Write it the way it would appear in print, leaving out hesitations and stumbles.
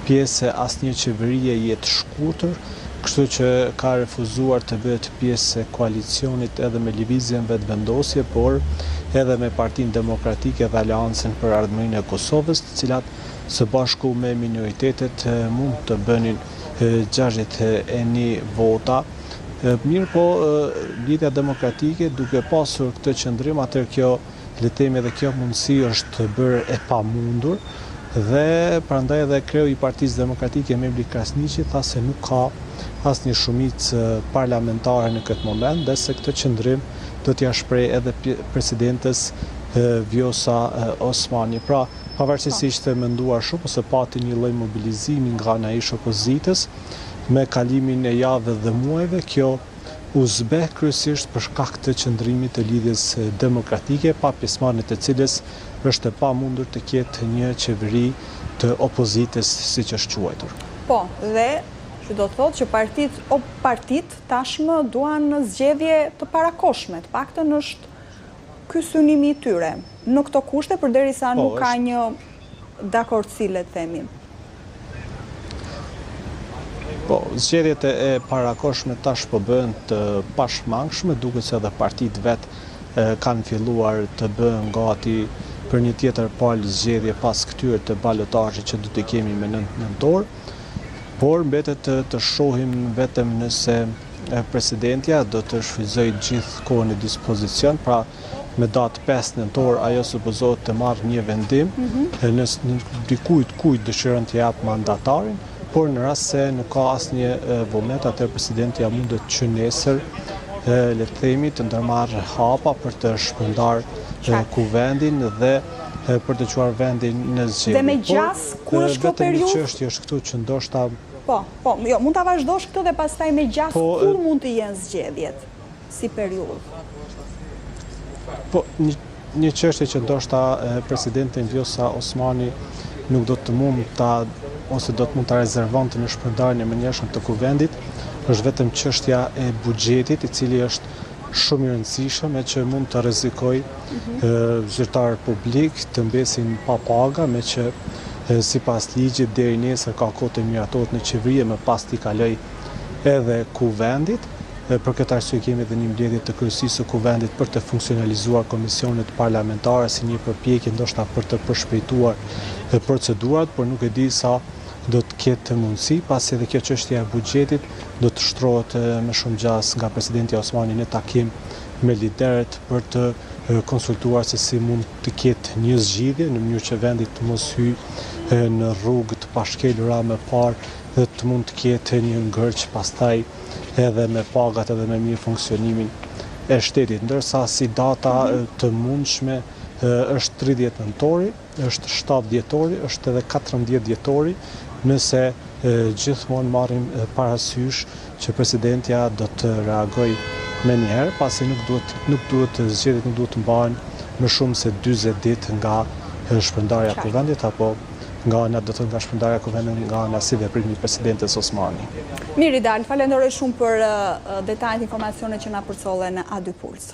pjesë e asnjë qeverie jetë shkurtër, kështu që ka refuzuar të bëhet pjesë e koalicionit edhe me lëvizjen vetëvendosje, por edhe me Partinë Demokratike dhe Aleancën për Ardhmërinë e Kosovës, të cilat së bashku me minoritetet mund të bënin 61 vota. Mirë po, Lidhja Demokratike duke pasur këtë qëndrim, atëherë kjo le të themi edhe kjo mundësi është bërë e pamundur dhe prandaj edhe kreu i Partisë Demokratike Membri Krasniqi tha se nuk ka asnjë shumicë parlamentare në këtë moment dhe se këtë qëndrim do t'ja shpreh edhe presidentes Vjosa Osmani. Pra, pavarësisht se ishte menduar shumë ose pati një lloj mobilizimi nga ana e opozitës, me kalimin e javëve dhe muajve, kjo u zbeh kryesisht për shkak të qëndrimit të Lidhjes Demokratike, pa pjesëmarrjen e cilës është e pamundur të ketë një qeveri të opozitës, siç është quajtur. Po, dhe që do të thotë që partitë tashmë duan zgjedhje të parakoshme, të paktën është ky synimi i tyre në këto kushte, përderisa nuk ka një dakordsi, le të themi. Po, zgjedhjet e parakoshme tash po bëhen të pashmangshme, duket se edhe partitë vetë kanë filluar të bëhen gati për një tjetër palë zgjedhje pas këtyre të balotazhit që do të kemi me 9 nëntor, por mbetet të shohim vetëm nëse presidentja do të shfrytëzojë gjithë kohën e dispozicion, pra me datë 5 nëntor ajo supozohet të marrë një vendim, nëse kujt dëshiron të jap mandatarin, por në rast se nuk ka asnjë vullnet, atëherë presidentja mundet që nesër le të themi të ndërmarrë hapa për të shpërndarë kuvendin dhe për të çuar vendin në zgjedhje. Dhe me gjas, kur është kjo periudhë? Vetëm një çështje është këtu që ndoshta jo, mund ta vazhdosh këtë dhe pastaj me gjas kur mund të jenë zgjedhjet si periudhë? Po, një çështje që ndoshta presidenti Vjosa Osmani nuk do të mund ta ose do të mund ta rezervonte në shpërndarjen e menjëhershme të kuvendit, është vetëm çështja e buxhetit, i cili është shumë i rëndësishëm e që mund të rrezikojë zyrtarët publik të mbesin pa paga, me që sipas ligjit deri nesër ka kohë të miratohet në qeveri, më pas t'i kaloj edhe kuvendit. Për këtë arsye kemi edhe një mbledhje të kryesisë së kuvendit për të funksionalizuar komisionet parlamentare si një përpjekje ndoshta për të përshpejtuar procedurat, por nuk e di sa do të ketë mundësi, pasi edhe kjo çështje e buxhetit do të shtrohet me shumë gjas nga presidenti Osmani në takim me liderët për të konsultuar se si mund të ketë një zgjidhje në mënyrë që vendi të mos hyjë në rrugë të pashkelura më parë dhe të mund të ketë një ngërç pastaj edhe me pagat edhe me mirë funksionimin e shtetit, ndërsa si data të mundshme është 30 nëntori, është 7 dhjetori, është edhe 14 dhjetori, nëse gjithmonë marrim parasysh që presidentja do të reagojë menjëherë, pasi zgjedhjet nuk duhet të mbahen më shumë se 40 ditë nga shpërndarja e kuvendit apo nga shpërndarja e kuvendit nga ana si veprimi i presidentes Osmani. Mirë, Idal, falenderoj shumë për detajet informacione që na përcollen A2 Puls.